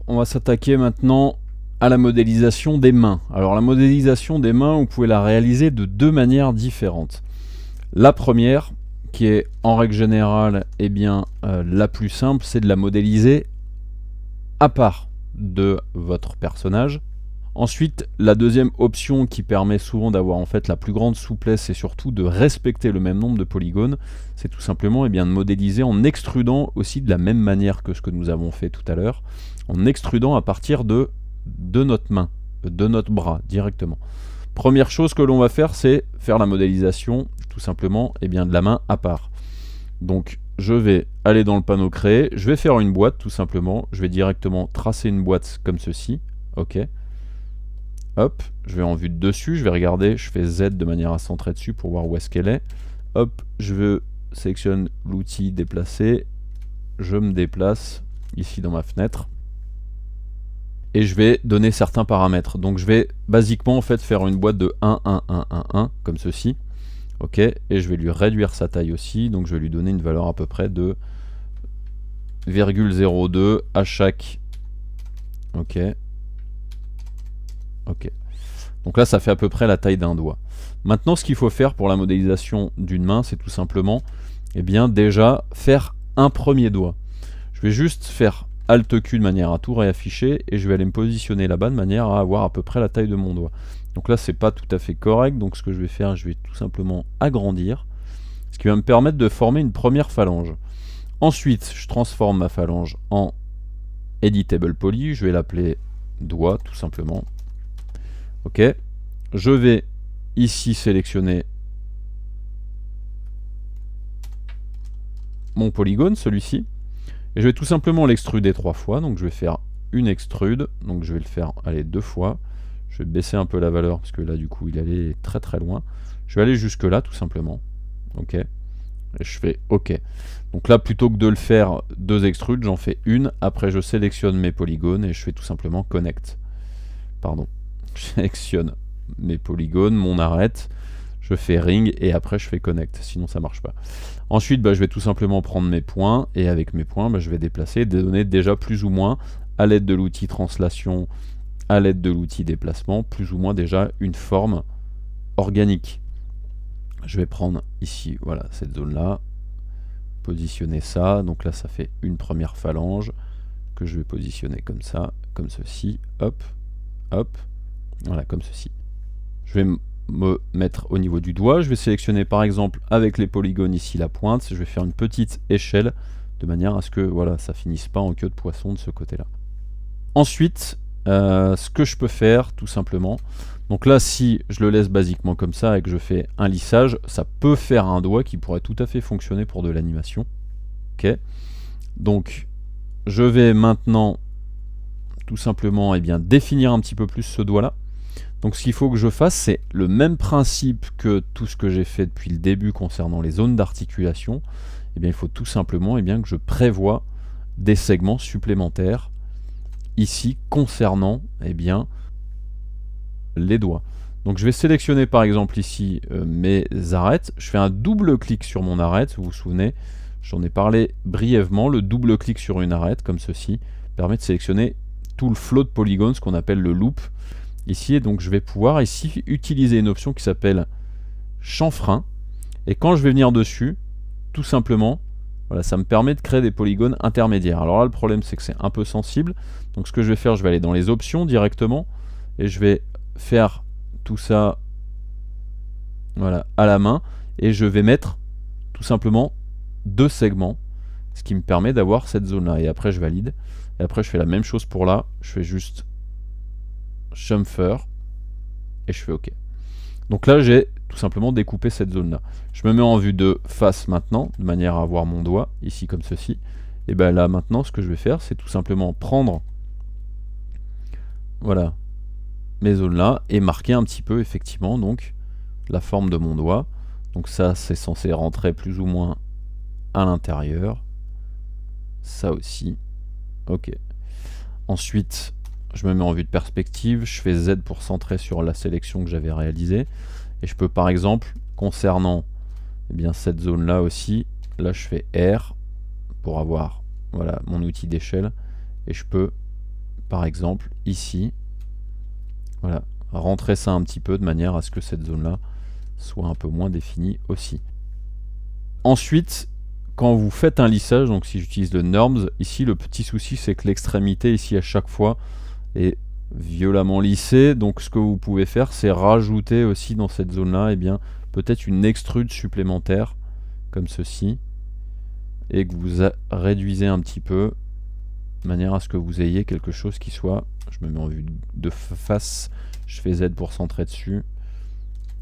on va s'attaquer maintenant à la modélisation des mains. Alors la modélisation des mains, vous pouvez la réaliser de deux manières différentes. La première, qui est en règle générale la plus simple, c'est de la modéliser à part de votre personnage. Ensuite, la deuxième option qui permet souvent d'avoir en fait la plus grande souplesse et surtout de respecter le même nombre de polygones, c'est tout simplement de modéliser en extrudant aussi de la même manière que ce que nous avons fait tout à l'heure, en extrudant à partir de notre main, de notre bras directement. Première chose que l'on va faire, c'est faire la modélisation tout simplement de la main à part. Donc je vais aller dans le panneau créer, je vais faire une boîte tout simplement, je vais directement tracer une boîte comme ceci, ok. Hop, je vais en vue de dessus, je vais regarder, je fais Z de manière à centrer dessus pour voir où est-ce qu'elle est. Hop, je sélectionne l'outil déplacer, je me déplace ici dans ma fenêtre. Et je vais donner certains paramètres. Donc je vais basiquement en fait faire une boîte de 1, 1, 1, 1, 1, comme ceci. Ok, et je vais lui réduire sa taille aussi, donc je vais lui donner une valeur à peu près de 0,02 à chaque. Ok. Ok. Donc là, ça fait à peu près la taille d'un doigt. Maintenant, ce qu'il faut faire pour la modélisation d'une main, c'est tout simplement, déjà faire un premier doigt. Je vais juste faire Alt Q de manière à tout réafficher et je vais aller me positionner là-bas de manière à avoir à peu près la taille de mon doigt. Donc là, c'est pas tout à fait correct. Donc ce que je vais faire, je vais tout simplement agrandir, ce qui va me permettre de former une première phalange. Ensuite, je transforme ma phalange en Editable Poly. Je vais l'appeler doigt tout simplement. Ok, je vais ici sélectionner mon polygone, celui-ci, et je vais tout simplement l'extruder 3 fois. Donc je vais faire une extrude, donc je vais le faire aller 2 fois. Je vais baisser un peu la valeur parce que là du coup il allait très très loin. Je vais aller jusque là tout simplement. Ok, et je fais OK. Donc là, plutôt que de le faire 2 extrudes, j'en fais une. Après je sélectionne mes polygones et je fais tout simplement connect. Pardon. Je sélectionne mes polygones, mon arrête, je fais ring et après je fais connect, sinon ça marche pas. Ensuite, je vais tout simplement prendre mes points et avec mes points, je vais déplacer des données déjà plus ou moins à l'aide de l'outil translation, à l'aide de l'outil déplacement, plus ou moins déjà une forme organique. Je vais prendre ici, voilà, cette zone-là, positionner ça, donc là ça fait une première phalange que je vais positionner comme ça, comme ceci, hop, hop. Voilà, comme ceci. Je vais me mettre au niveau du doigt. Je vais sélectionner par exemple avec les polygones ici la pointe. Je vais faire une petite échelle de manière à ce que voilà, ça finisse pas en queue de poisson de ce côté-là. Ensuite, ce que je peux faire tout simplement, donc là si je le laisse basiquement comme ça et que je fais un lissage, ça peut faire un doigt qui pourrait tout à fait fonctionner pour de l'animation. Ok. Donc je vais maintenant tout simplement définir un petit peu plus ce doigt là. Donc ce qu'il faut que je fasse, c'est le même principe que tout ce que j'ai fait depuis le début concernant les zones d'articulation. Il faut tout simplement que je prévoie des segments supplémentaires ici concernant les doigts. Donc je vais sélectionner par exemple ici mes arêtes. Je fais un double clic sur mon arête, vous vous souvenez, j'en ai parlé brièvement. Le double clic sur une arête comme ceci permet de sélectionner tout le flot de polygones, ce qu'on appelle le loop. Ici, et donc je vais pouvoir ici utiliser une option qui s'appelle chanfrein, et quand je vais venir dessus, tout simplement, voilà, ça me permet de créer des polygones intermédiaires. Alors là, le problème, c'est que c'est un peu sensible, donc ce que je vais faire, je vais aller dans les options directement, et je vais faire tout ça voilà, à la main, et je vais mettre tout simplement 2 segments, ce qui me permet d'avoir cette zone-là, et après je valide, et après je fais la même chose pour là, je fais juste chamfer et je fais OK. Donc là j'ai tout simplement découpé cette zone là. Je me mets en vue de face maintenant de manière à avoir mon doigt ici comme ceci. Et là maintenant ce que je vais faire c'est tout simplement prendre voilà mes zones là et marquer un petit peu effectivement donc la forme de mon doigt. Donc ça c'est censé rentrer plus ou moins à l'intérieur. Ça aussi. OK. Ensuite je me mets en vue de perspective, je fais Z pour centrer sur la sélection que j'avais réalisée. Et je peux par exemple, concernant cette zone là aussi, là je fais R pour avoir voilà, mon outil d'échelle. Et je peux par exemple, ici, voilà, rentrer ça un petit peu de manière à ce que cette zone-là soit un peu moins définie aussi. Ensuite, quand vous faites un lissage, donc si j'utilise le Norms, ici le petit souci c'est que l'extrémité ici à chaque fois est violemment lissée, donc ce que vous pouvez faire c'est rajouter aussi dans cette zone-là, et bien peut-être une extrude supplémentaire, comme ceci, et que vous réduisez un petit peu, de manière à ce que vous ayez quelque chose qui soit, je me mets en vue de face, je fais Z pour centrer dessus,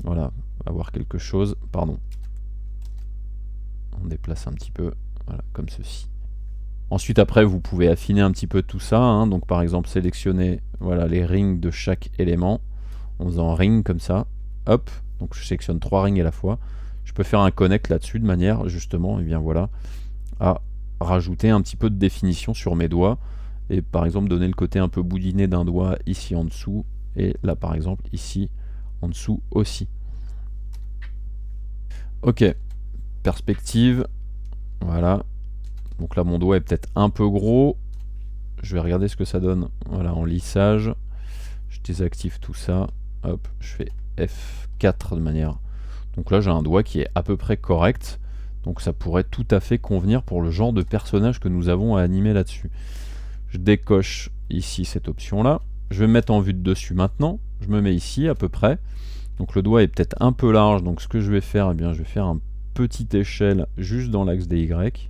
voilà, avoir quelque chose, pardon, on déplace un petit peu, voilà, comme ceci. Ensuite, après, vous pouvez affiner un petit peu tout ça, hein. Donc par exemple sélectionner, voilà, les rings de chaque élément, en faisant ring comme ça, hop, donc je sélectionne 3 rings à la fois, je peux faire un connect là-dessus de manière justement, et bien voilà, à rajouter un petit peu de définition sur mes doigts, et par exemple donner le côté un peu boudiné d'un doigt ici en dessous, et là par exemple ici en dessous aussi. Ok, perspective, voilà, donc là mon doigt est peut-être un peu gros, je vais regarder ce que ça donne, voilà, en lissage, je désactive tout ça, hop, je fais F4 de manière, donc là j'ai un doigt qui est à peu près correct, donc ça pourrait tout à fait convenir pour le genre de personnage que nous avons à animer là-dessus. Je décoche ici cette option là, je vais me mettre en vue de dessus maintenant, je me mets ici à peu près, donc le doigt est peut-être un peu large, donc ce que je vais faire, eh bien je vais faire un petite échelle juste dans l'axe des Y,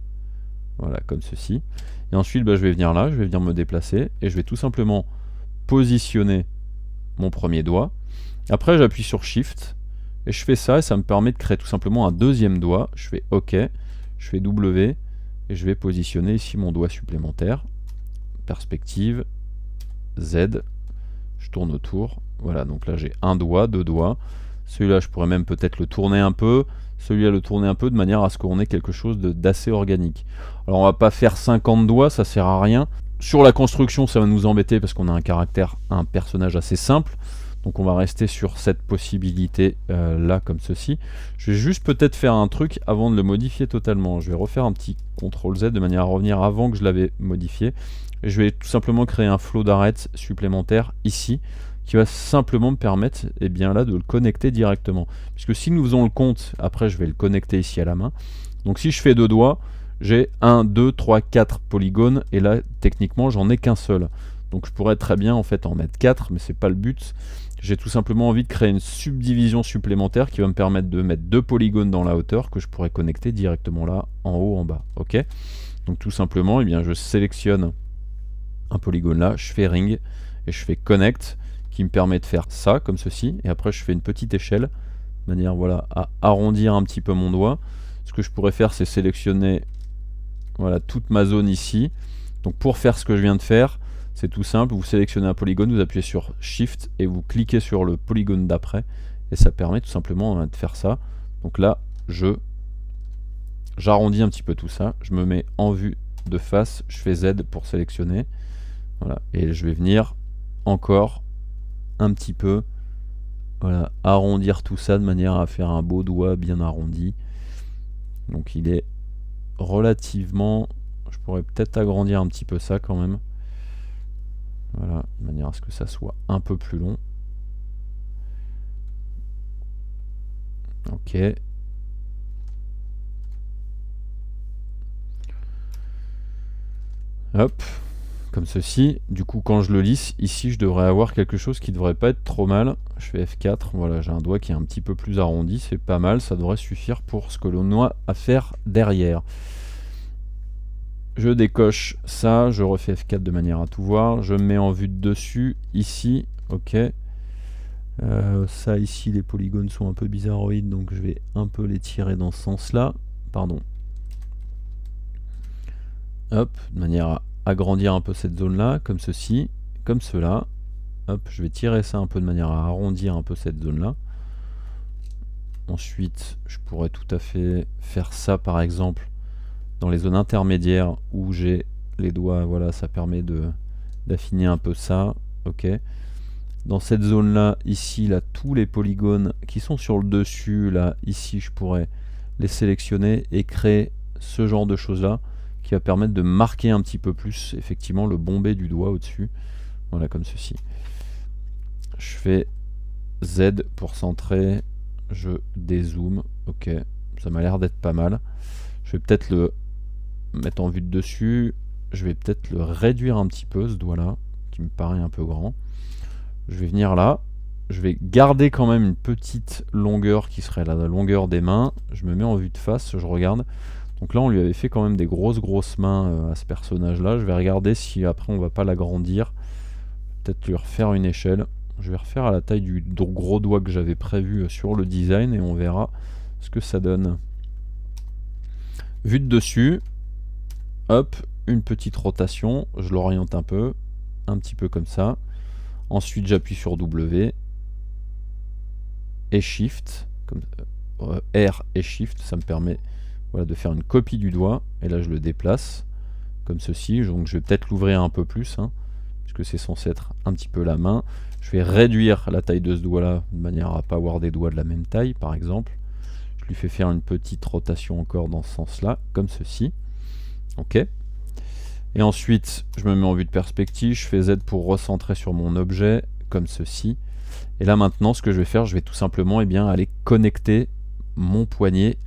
voilà, comme ceci, et ensuite bah, je vais venir là, je vais venir me déplacer, et je vais tout simplement positionner mon premier doigt, après j'appuie sur Shift, et je fais ça, et ça me permet de créer tout simplement un deuxième doigt, je fais OK, je fais W, et je vais positionner ici mon doigt supplémentaire, perspective, Z, je tourne autour, voilà, donc là j'ai un doigt, deux doigts, celui-là je pourrais même peut-être le tourner un peu, celui-là le tourner un peu de manière à ce qu'on ait quelque chose d'assez organique. Alors on va pas faire 50 doigts, ça sert à rien. Sur la construction ça va nous embêter parce qu'on a un personnage assez simple, donc on va rester sur cette possibilité là comme ceci. Je vais juste peut-être faire un truc avant de le modifier totalement, je vais refaire un petit CTRL Z de manière à revenir avant que je l'avais modifié. Et je vais tout simplement créer un flow d'arrêt supplémentaire ici, qui va simplement me permettre bien là de le connecter directement. Puisque si nous faisons le compte, après je vais le connecter ici à la main. Donc si je fais 2 doigts, j'ai 1, 2, 3, 4 polygones, et là techniquement j'en ai qu'un seul. Donc je pourrais très bien en fait en mettre 4, mais c'est pas le but. J'ai tout simplement envie de créer une subdivision supplémentaire qui va me permettre de mettre 2 polygones dans la hauteur que je pourrais connecter directement là, en haut, en bas. Ok. Donc tout simplement, bien, je sélectionne un polygone là, je fais ring et je fais connect qui me permet de faire ça comme ceci, et après je fais une petite échelle de manière voilà à arrondir un petit peu mon doigt. Ce que je pourrais faire c'est sélectionner voilà toute ma zone ici. Donc pour faire ce que je viens de faire, c'est tout simple, vous sélectionnez un polygone, vous appuyez sur Shift et vous cliquez sur le polygone d'après, et ça permet tout simplement de faire ça. Donc là j'arrondis un petit peu tout ça, je me mets en vue de face, je fais Z pour sélectionner. Voilà, et je vais venir encore un petit peu voilà, arrondir tout ça de manière à faire un beau doigt bien arrondi. Donc il est relativement, je pourrais peut-être agrandir un petit peu ça quand même. Voilà, de manière à ce que ça soit un peu plus long. Ok. Hop. Comme ceci, du coup quand je le lisse, ici je devrais avoir quelque chose qui devrait pas être trop mal. Je fais F4, voilà, j'ai un doigt qui est un petit peu plus arrondi, c'est pas mal, ça devrait suffire pour ce que l'on a à faire derrière. Je décoche ça, je refais F4 de manière à tout voir, je me mets en vue de dessus, ici, ok. Ça ici les polygones sont un peu bizarroïdes, donc je vais un peu les tirer dans ce sens là, pardon. Hop, de manière à agrandir un peu cette zone là, comme ceci, comme cela. Hop, je vais tirer ça un peu de manière à arrondir un peu cette zone là. Ensuite, je pourrais tout à fait faire ça par exemple dans les zones intermédiaires où j'ai les doigts, voilà, ça permet d'affiner un peu ça, ok. Dans cette zone là, ici, là, tous les polygones qui sont sur le dessus, là, ici, je pourrais les sélectionner et créer ce genre de choses là qui va permettre de marquer un petit peu plus effectivement le bombé du doigt au-dessus. Voilà, comme ceci. Je fais Z pour centrer, je dézoome, ok, ça m'a l'air d'être pas mal. Je vais peut-être le mettre en vue de dessus, je vais peut-être le réduire un petit peu, ce doigt-là, qui me paraît un peu grand. Je vais venir là, je vais garder quand même une petite longueur qui serait la longueur des mains. Je me mets en vue de face, je regarde. Donc là, on lui avait fait quand même des grosses mains à ce personnage-là. Je vais regarder si après on va pas l'agrandir. Peut-être lui refaire une échelle. Je vais refaire à la taille du gros doigt que j'avais prévu sur le design et on verra ce que ça donne. Vue de dessus, hop, une petite rotation, je l'oriente un petit peu comme ça. Ensuite, j'appuie sur W et Shift, comme, R et Shift, ça me permet voilà, de faire une copie du doigt. Et là, je le déplace comme ceci. Donc, je vais peut-être l'ouvrir un peu plus, puisque c'est censé être un petit peu la main. Je vais réduire la taille de ce doigt-là, de manière à ne pas avoir des doigts de la même taille, par exemple. Je lui fais faire une petite rotation encore dans ce sens-là, comme ceci. Ok. Et ensuite, je me mets en vue de perspective, je fais Z pour recentrer sur mon objet, comme ceci. Et là maintenant, ce que je vais faire, je vais tout simplement aller connecter mon poignet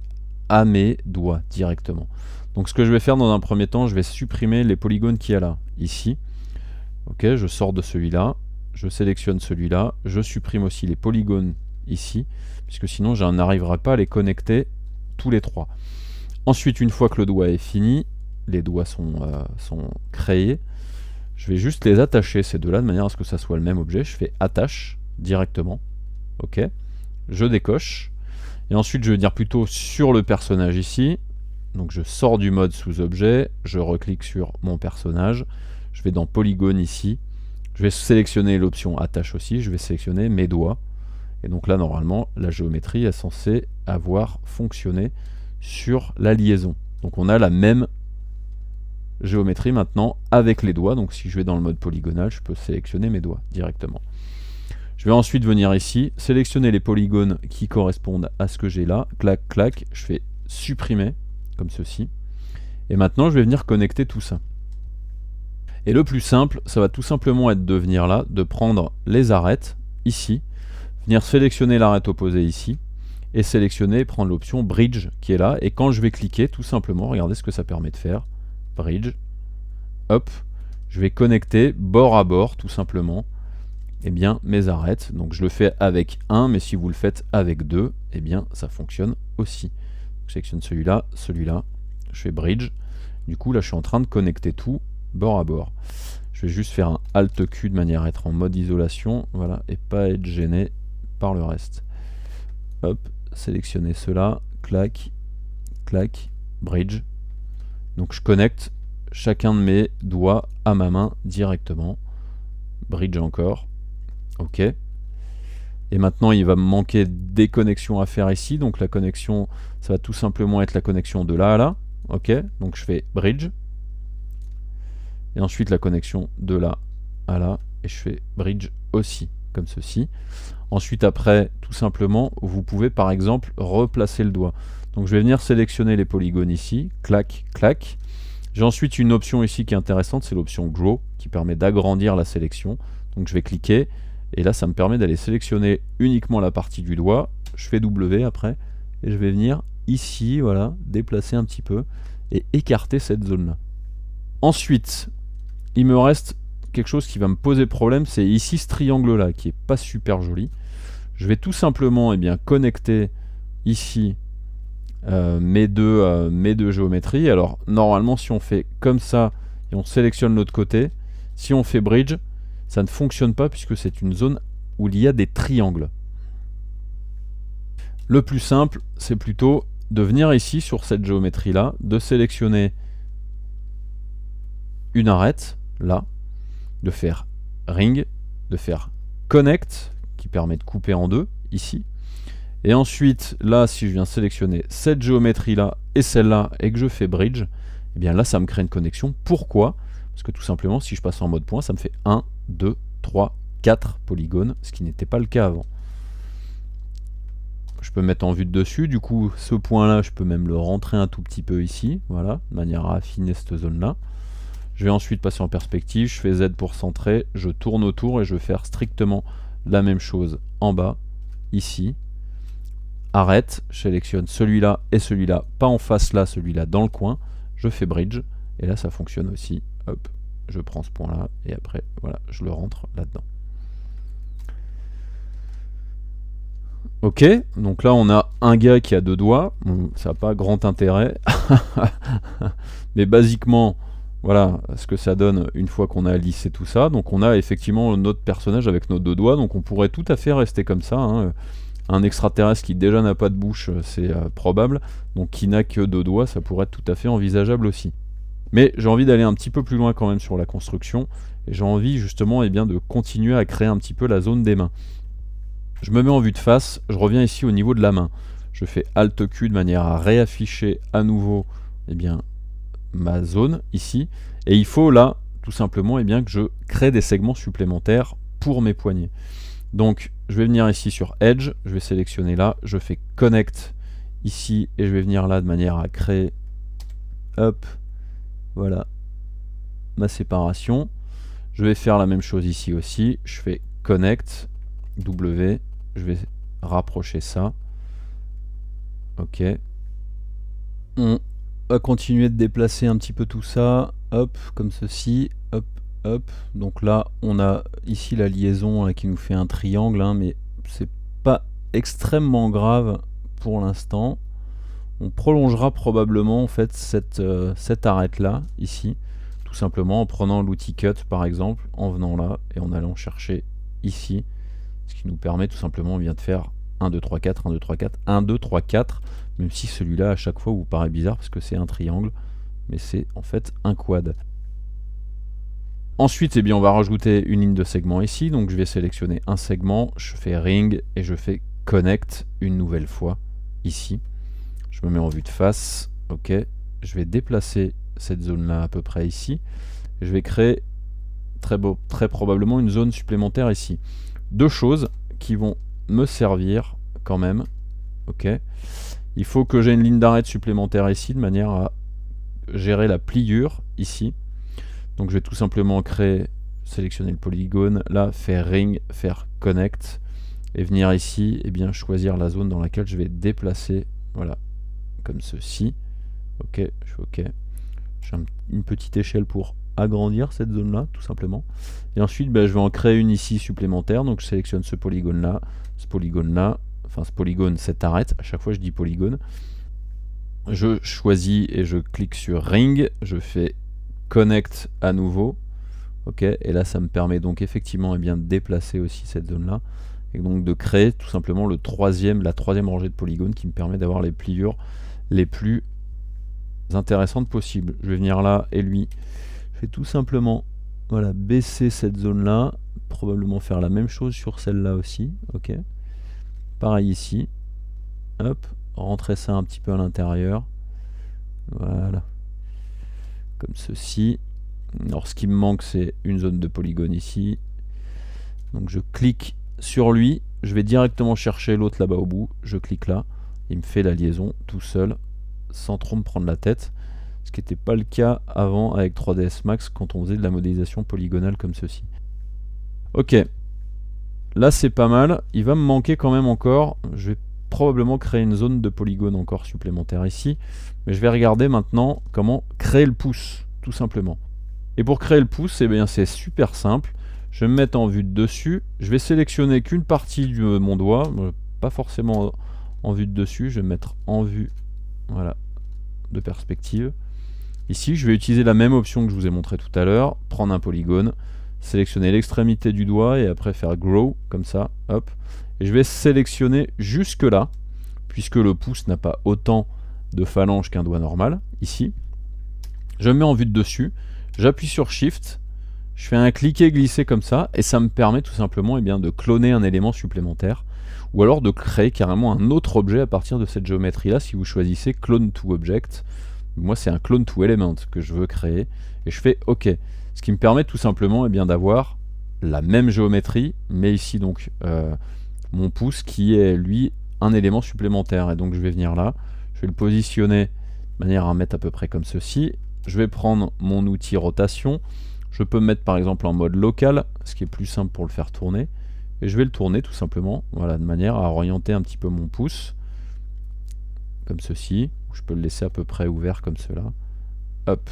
à mes doigts directement. Donc ce que je vais faire dans un premier temps, je vais supprimer les polygones qu'il y a là, ici. Ok, je sors de celui-là, je sélectionne celui-là, je supprime aussi les polygones ici, puisque sinon je n'arriverai pas à les connecter tous les trois. Ensuite, une fois que le doigt est fini, les doigts sont créés, je vais juste les attacher ces deux-là de manière à ce que ça soit le même objet. Je fais attache directement, ok, je décoche, et ensuite je vais venir plutôt sur le personnage ici. Donc je sors du mode sous objet, je reclique sur mon personnage, je vais dans polygone ici, je vais sélectionner l'option attache aussi, je vais sélectionner mes doigts, et donc là normalement la géométrie est censée avoir fonctionné sur la liaison. Donc on a la même géométrie maintenant avec les doigts. Donc si je vais dans le mode polygonal, je peux sélectionner mes doigts directement. Je vais ensuite venir ici, sélectionner les polygones qui correspondent à ce que j'ai là, clac clac, je fais supprimer comme ceci, et maintenant je vais venir connecter tout ça. Et le plus simple, ça va tout simplement être de venir là, de prendre les arêtes ici, venir sélectionner l'arête opposée ici, et sélectionner, prendre l'option bridge qui est là, et quand je vais cliquer, tout simplement, regardez ce que ça permet de faire, bridge, hop, je vais connecter bord à bord tout simplement mes arêtes. Donc je le fais avec un, mais si vous le faites avec deux, ça fonctionne aussi. Je sélectionne celui-là, celui-là, je fais bridge, du coup là je suis en train de connecter tout bord à bord. Je vais juste faire un Alt Q de manière à être en mode isolation, voilà, et pas être gêné par le reste. Hop, sélectionner cela, clac, clac, bridge. Donc je connecte chacun de mes doigts à ma main directement. Bridge encore. Ok. Et maintenant il va me manquer des connexions à faire ici. Donc la connexion, ça va tout simplement être la connexion de là à là. Ok. Donc je fais bridge. Et ensuite la connexion de là à là. Et je fais bridge aussi, comme ceci. Ensuite après, tout simplement, vous pouvez par exemple replacer le doigt. Donc je vais venir sélectionner les polygones ici. Clac, clac. J'ai ensuite une option ici qui est intéressante, c'est l'option Grow, qui permet d'agrandir la sélection. Donc je vais cliquer, et là ça me permet d'aller sélectionner uniquement la partie du doigt. Je fais W après, et je vais venir ici, voilà, déplacer un petit peu, et écarter cette zone-là. Ensuite, il me reste quelque chose qui va me poser problème, c'est ici ce triangle-là, qui est pas super joli. Je vais tout simplement connecter ici mes deux géométries. Alors normalement si on fait comme ça et on sélectionne l'autre côté, si on fait bridge, ça ne fonctionne pas puisque c'est une zone où il y a des triangles. Le plus simple, c'est plutôt de venir ici sur cette géométrie là, de sélectionner une arête là, de faire ring, de faire connect qui permet de couper en deux ici. Et ensuite, là, si je viens sélectionner cette géométrie-là et celle-là, et que je fais bridge, là, ça me crée une connexion. Pourquoi? Parce que tout simplement, si je passe en mode point, ça me fait 1, 2, 3, 4 polygones, ce qui n'était pas le cas avant. Je peux mettre en vue de dessus, du coup, ce point-là, je peux même le rentrer un tout petit peu ici, voilà, de manière à affiner cette zone-là. Je vais ensuite passer en perspective, je fais Z pour centrer, je tourne autour et je vais faire strictement la même chose en bas, ici. Arrête, je sélectionne celui-là et celui-là, pas en face là, celui-là dans le coin. Je fais bridge et là ça fonctionne aussi. Hop, je prends ce point-là et après, voilà, je le rentre là-dedans. Ok, donc là on a un gars qui a 2 doigts, bon, ça n'a pas grand intérêt, mais basiquement, voilà ce que ça donne une fois qu'on a lissé tout ça. Donc on a effectivement notre personnage avec nos 2 doigts, donc on pourrait tout à fait rester comme ça, hein. Un extraterrestre qui déjà n'a pas de bouche, c'est probable, donc qui n'a que 2 doigts, ça pourrait être tout à fait envisageable aussi. Mais j'ai envie d'aller un petit peu plus loin quand même sur la construction, et j'ai envie justement de continuer à créer un petit peu la zone des mains. Je me mets en vue de face, je reviens ici au niveau de la main. Je fais Alt-Q de manière à réafficher à nouveau ma zone ici. Et il faut là, tout simplement, que je crée des segments supplémentaires pour mes poignets. Donc, je vais venir ici sur Edge, je vais sélectionner là, je fais Connect ici, et je vais venir là de manière à créer, hop, voilà, ma séparation. Je vais faire la même chose ici aussi, je fais Connect, W, je vais rapprocher ça. Ok. On va continuer de déplacer un petit peu tout ça. Hop, comme ceci. Hop, hop. Donc là, on a ici la liaison qui nous fait un triangle, hein, mais c'est pas extrêmement grave pour l'instant. On prolongera probablement en fait cette arête là, ici, tout simplement en prenant l'outil Cut par exemple, en venant là et en allant chercher ici. Ce qui nous permet tout simplement de faire 1, 2, 3, 4, 1, 2, 3, 4, 1, 2, 3, 4, même si celui-là à chaque fois vous paraît bizarre parce que c'est un triangle, mais c'est en fait un quad. Ensuite, on va rajouter une ligne de segment ici, donc je vais sélectionner un segment, je fais Ring et je fais Connect une nouvelle fois ici. Je me mets en vue de face, ok, je vais déplacer cette zone-là à peu près ici, et je vais créer très probablement une zone supplémentaire ici. 2 choses qui vont me servir quand même. Ok. Il faut que j'ai une ligne d'arête supplémentaire ici de manière à gérer la pliure ici. Donc je vais tout simplement sélectionner le polygone, là, faire ring, faire connect, et venir ici, choisir la zone dans laquelle je vais déplacer, voilà, comme ceci. Ok, je fais ok. J'ai une petite échelle pour agrandir cette zone là tout simplement, et ensuite je vais en créer une ici supplémentaire. Donc je sélectionne ce polygone là, enfin ce polygone, cette arête, à chaque fois je dis polygone, je choisis et je clique sur ring, je fais connect à nouveau, ok, et là ça me permet donc effectivement de déplacer aussi cette zone là, et donc de créer tout simplement la troisième rangée de polygones qui me permet d'avoir les pliures les plus intéressantes possibles. Je vais venir là et lui, je vais tout simplement baisser cette zone là, probablement faire la même chose sur celle-là aussi, ok. Pareil ici, hop, rentrer ça un petit peu à l'intérieur, voilà, comme ceci. Alors ce qui me manque c'est une zone de polygone ici, donc je clique sur lui, je vais directement chercher l'autre là-bas au bout, je clique là, il me fait la liaison tout seul, sans trop me prendre la tête. Ce qui n'était pas le cas avant avec 3ds Max quand on faisait de la modélisation polygonale comme ceci. Ok, là c'est pas mal, il va me manquer quand même encore, je vais probablement créer une zone de polygone encore supplémentaire ici, mais je vais regarder maintenant comment créer le pouce, tout simplement. Et pour créer le pouce, c'est super simple, je vais me mettre en vue de dessus, je vais sélectionner qu'une partie de mon doigt, pas forcément en vue de dessus, je vais me mettre en vue, voilà, de perspective. Ici, je vais utiliser la même option que je vous ai montré tout à l'heure, prendre un polygone, sélectionner l'extrémité du doigt et après faire Grow, comme ça, hop. Et je vais sélectionner jusque là, puisque le pouce n'a pas autant de phalanges qu'un doigt normal, ici. Je me mets en vue de dessus, j'appuie sur Shift, je fais un cliquer-glisser comme ça, et ça me permet tout simplement de cloner un élément supplémentaire, ou alors de créer carrément un autre objet à partir de cette géométrie-là, si vous choisissez Clone to Object. Moi c'est un clone to element que je veux créer et je fais OK, ce qui me permet tout simplement d'avoir la même géométrie, mais ici donc mon pouce qui est lui un élément supplémentaire, et donc je vais venir là, je vais le positionner de manière à mettre à peu près comme ceci, je vais prendre mon outil rotation. Je peux me mettre par exemple en mode local, ce qui est plus simple pour le faire tourner. Et je vais le tourner tout simplement, voilà, de manière à orienter un petit peu mon pouce, comme ceci. Je peux le laisser à peu près ouvert comme cela. Hop,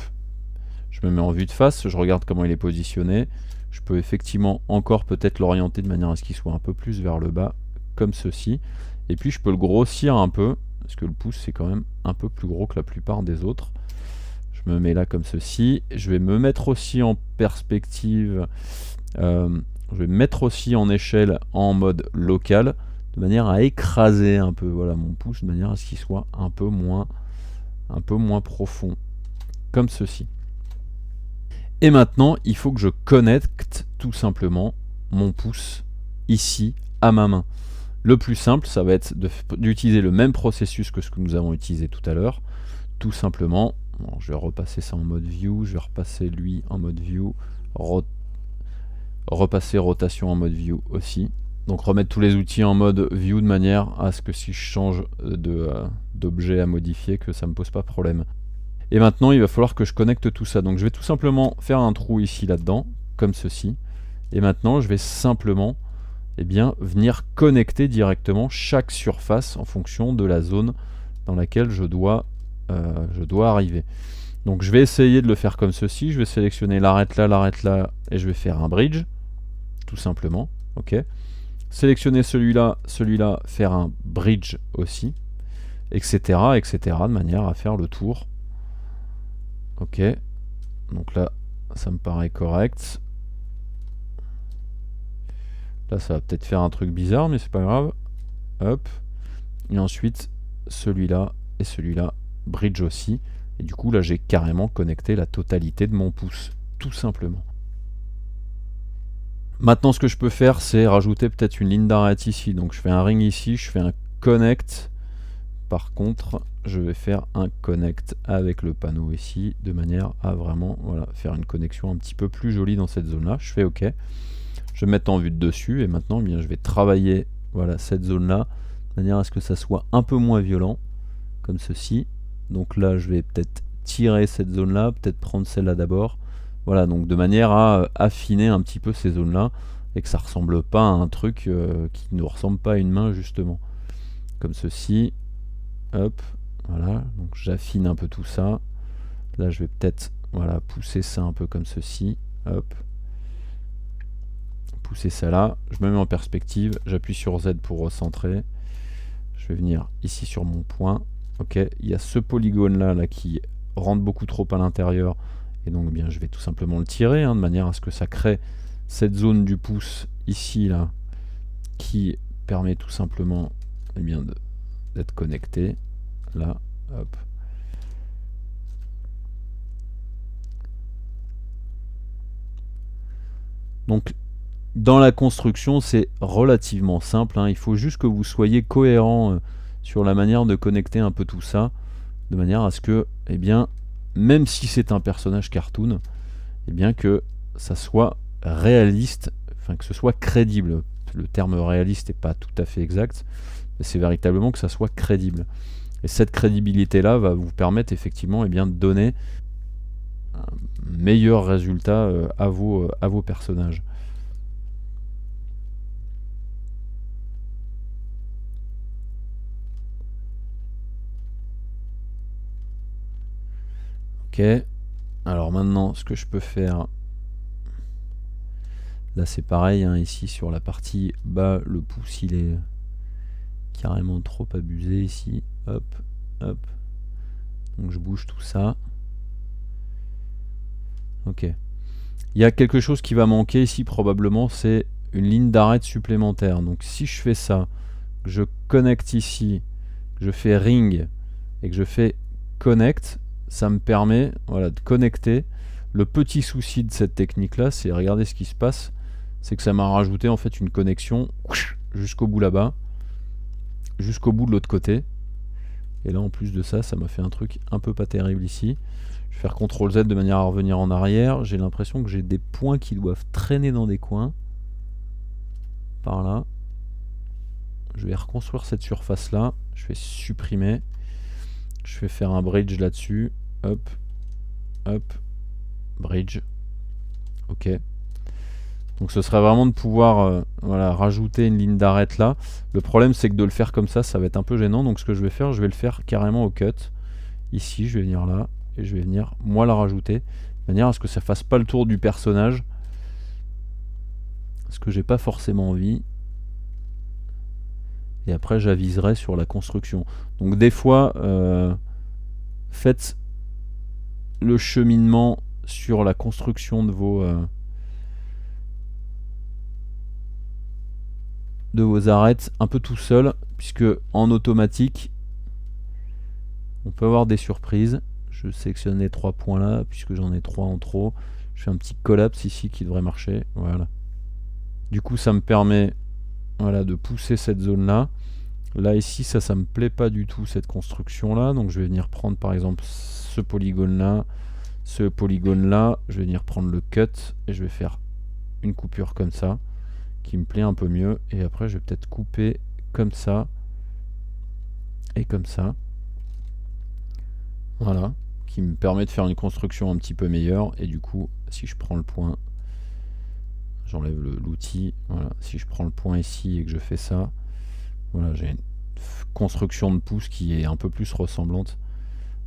je me mets en vue de face, je regarde comment il est positionné. Je peux effectivement encore peut-être l'orienter de manière à ce qu'il soit un peu plus vers le bas, comme ceci. Et puis je peux le grossir un peu, parce que le pouce c'est quand même un peu plus gros que la plupart des autres. Je me mets là comme ceci. Je vais me mettre aussi en perspective, je vais me mettre aussi en échelle en mode local, de manière à écraser un peu, voilà, mon pouce, de manière à ce qu'il soit un peu moins profond, comme ceci. Et maintenant, il faut que je connecte tout simplement mon pouce ici à ma main. Le plus simple, ça va être d'utiliser le même processus que ce que nous avons utilisé tout à l'heure. Tout simplement, bon, je vais repasser ça en mode view, je vais repasser lui en mode view, repasser rotation en mode view aussi. Donc remettre tous les outils en mode view de manière à ce que si je change d'objet à modifier, que ça ne me pose pas problème. Et maintenant, il va falloir que je connecte tout ça. Donc je vais tout simplement faire un trou ici là-dedans, comme ceci. Et maintenant, je vais simplement venir connecter directement chaque surface en fonction de la zone dans laquelle je dois arriver. Donc je vais essayer de le faire comme ceci. Je vais sélectionner l'arrête là, et je vais faire un bridge, tout simplement. Ok. Sélectionner celui-là, faire un bridge aussi, etc., de manière à faire le tour. Ok, donc là, ça me paraît correct. Là, ça va peut-être faire un truc bizarre, mais c'est pas grave. Hop. Et ensuite, celui-là et celui-là, bridge aussi. Et du coup, là, j'ai carrément connecté la totalité de mon pouce, tout simplement. Maintenant, ce que je peux faire, c'est rajouter peut-être une ligne d'arrêt ici. Donc, je fais un ring ici, je fais un connect. Par contre, je vais faire un connect avec le panneau ici, de manière à vraiment faire une connexion un petit peu plus jolie dans cette zone-là. Je fais OK. Je vais mettre en vue de dessus, et maintenant, je vais travailler cette zone-là, de manière à ce que ça soit un peu moins violent, comme ceci. Donc là, je vais peut-être tirer cette zone-là, peut-être prendre celle-là d'abord. Voilà, donc de manière à affiner un petit peu ces zones-là, et que ça ne ressemble pas à un truc qui ne ressemble pas à une main, justement. Comme ceci. Hop, voilà, donc j'affine un peu tout ça. Là, je vais peut-être pousser ça un peu comme ceci. Hop, pousser ça là. Je me mets en perspective, j'appuie sur Z pour recentrer. Je vais venir ici sur mon point. Ok, il y a ce polygone là qui rentre beaucoup trop à l'intérieur. Et donc, je vais tout simplement le tirer, de manière à ce que ça crée cette zone du pouce ici, là, qui permet tout simplement d'être connecté. Là, hop. Donc, dans la construction, c'est relativement simple. Il faut juste que vous soyez cohérent sur la manière de connecter un peu tout ça, de manière à ce que, même si c'est un personnage cartoon, que ça soit réaliste, que ce soit crédible. Le terme réaliste n'est pas tout à fait exact, mais c'est véritablement que ça soit crédible. Et cette crédibilité-là va vous permettre effectivement de donner un meilleur résultat à vos personnages. Ok, alors maintenant ce que je peux faire, là c'est pareil, ici sur la partie bas, le pouce il est carrément trop abusé ici. Hop, hop. Donc je bouge tout ça. Ok. Il y a quelque chose qui va manquer ici probablement, c'est une ligne d'arrêt supplémentaire. Donc si je fais ça, que je connecte ici, que je fais ring et que je fais connect, ça me permet de connecter. Le petit souci de cette technique là, c'est, regardez ce qui se passe, c'est que ça m'a rajouté en fait une connexion jusqu'au bout là-bas, jusqu'au bout de l'autre côté. Et là en plus de ça, ça m'a fait un truc un peu pas terrible ici. Je vais faire CTRL Z de manière à revenir en arrière. J'ai l'impression que j'ai des points qui doivent traîner dans des coins. Par là. Je vais reconstruire cette surface là. Je vais supprimer. Je vais faire un bridge là-dessus. Hop. hop, bridge, ok. Donc ce serait vraiment de pouvoir voilà, rajouter une ligne d'arête là. Le problème c'est que de le faire comme ça va être un peu gênant. Donc ce que je vais faire, je vais le faire carrément au cut. Ici, je vais venir là et je vais venir moi la rajouter. De manière à ce que ça fasse pas le tour du personnage. Ce que j'ai pas forcément envie. Et après j'aviserai sur la construction. Donc des fois, faites le cheminement sur la construction de vos arêtes un peu tout seul, puisque en automatique on peut avoir des surprises. Je sélectionne les 3 points là puisque j'en ai 3 en trop. Je fais un petit collapse ici qui devrait marcher, voilà. Du coup ça me permet voilà, de pousser cette zone là. Là ici ça me plaît pas du tout cette construction là, donc je vais venir prendre par exemple ce polygone là, je vais venir prendre le cut et je vais faire une coupure comme ça qui me plaît un peu mieux, et après je vais peut-être couper comme ça et comme ça, voilà, qui me permet de faire une construction un petit peu meilleure. Et du coup si je prends le point, j'enlève l'outil, voilà, si je prends le point ici et que je fais ça, voilà, j'ai une construction de pouce qui est un peu plus ressemblante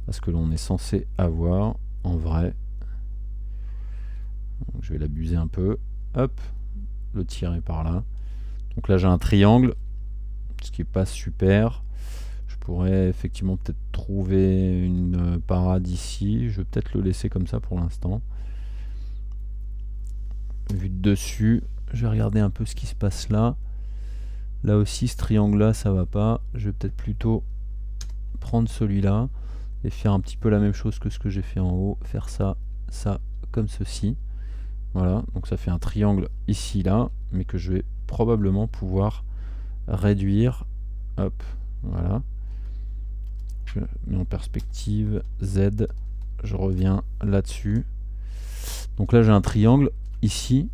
à ce que l'on est censé avoir en vrai. Donc, je vais l'abuser un peu, hop, le tirer par là. Donc là j'ai un triangle, ce qui est pas super. Je pourrais effectivement peut-être trouver une parade ici. Je vais peut-être le laisser comme ça pour l'instant. Vu de dessus, je vais regarder un peu ce qui se passe là. Là aussi ce triangle là ça va pas. Je vais peut-être plutôt prendre celui-là et faire un petit peu la même chose que ce que j'ai fait en haut. Faire ça, ça, comme ceci. Voilà, donc ça fait un triangle ici, là, mais que je vais probablement pouvoir réduire. Hop, voilà. Je mets en perspective, Z, je reviens là-dessus. Donc là j'ai un triangle, ici,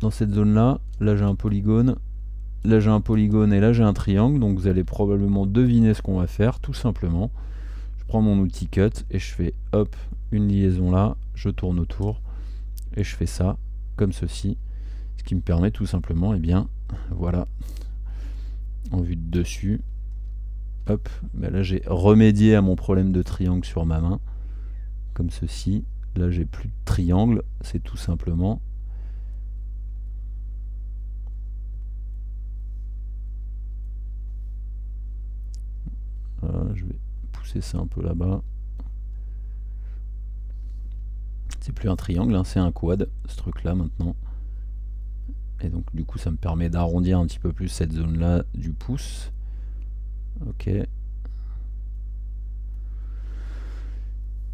dans cette zone-là. Là j'ai un polygone, là j'ai un polygone et là j'ai un triangle. Donc vous allez probablement deviner ce qu'on va faire, tout simplement. Je prends mon outil cut et je fais, hop, une liaison là, je tourne autour. Et je fais ça comme ceci, ce qui me permet tout simplement, et bien voilà, en vue de dessus, hop, ben là j'ai remédié à mon problème de triangle sur ma main, comme ceci. Là j'ai plus de triangle, c'est tout simplement voilà, je vais pousser ça un peu là-bas. C'est plus un triangle, hein, c'est un quad, ce truc là maintenant. Et donc du coup ça me permet d'arrondir un petit peu plus cette zone là du pouce. Ok.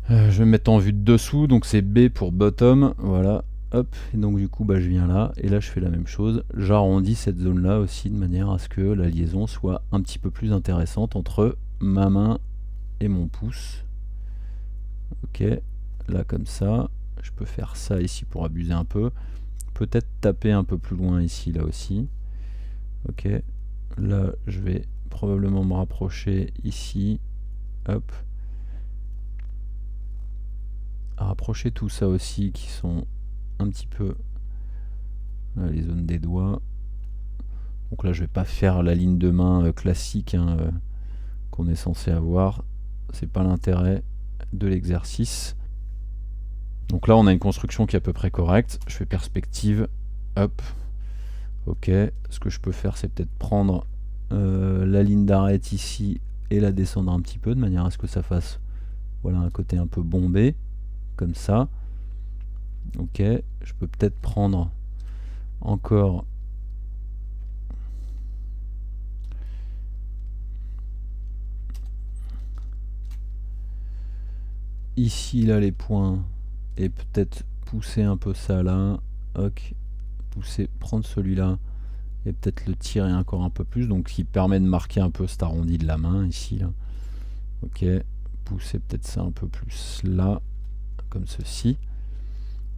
Je vais me mettre en vue de dessous, donc c'est B pour bottom, voilà, hop, et donc du coup bah, je viens là, et là je fais la même chose, j'arrondis cette zone là aussi de manière à ce que la liaison soit un petit peu plus intéressante entre ma main et mon pouce. Ok, là comme ça, je peux faire ça ici pour abuser un peu, peut-être taper un peu plus loin ici, là aussi. Ok, là je vais probablement me rapprocher ici, hop, rapprocher tout ça aussi qui sont un petit peu là, les zones des doigts. Donc là je vais pas faire la ligne de main classique hein, qu'on est censé avoir, c'est pas l'intérêt de l'exercice. Donc là on a une construction qui est à peu près correcte. Je fais perspective, hop, ok. Ce que je peux faire c'est peut-être prendre la ligne d'arête ici et la descendre un petit peu de manière à ce que ça fasse voilà un côté un peu bombé comme ça. Ok, je peux peut-être prendre encore ici là les points et peut-être pousser un peu ça là. Ok, pousser, prendre celui-là et peut-être le tirer encore un peu plus, donc ce qui permet de marquer un peu cet arrondi de la main ici là. Ok, pousser peut-être ça un peu plus là, comme ceci.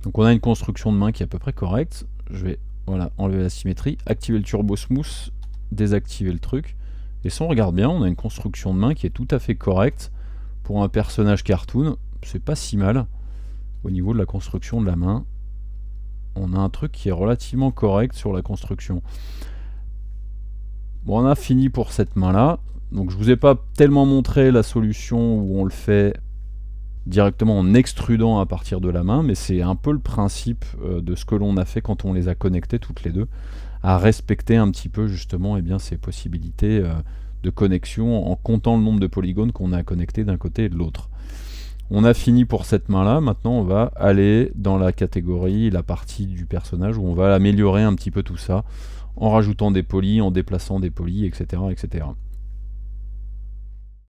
Donc on a une construction de main qui est à peu près correcte. Je vais voilà, enlever la symétrie, activer le turbo smooth, désactiver le truc. Et si on regarde bien, on a une construction de main qui est tout à fait correcte pour un personnage cartoon. C'est pas si mal. au niveau de la construction de la main, on a un truc qui est relativement correct sur la construction. Bon, on a fini pour cette main-là. Donc je vous ai pas tellement montré la solution où on le fait directement en extrudant à partir de la main, mais c'est un peu le principe de ce que l'on a fait quand on les a connectés toutes les deux, à respecter un petit peu justement ces possibilités de connexion en comptant le nombre de polygones qu'on a connectés d'un côté et de l'autre. On a fini pour cette main-là. Maintenant, on va aller dans la catégorie, la partie du personnage où on va améliorer un petit peu tout ça en rajoutant des polys, en déplaçant des polys, etc., etc.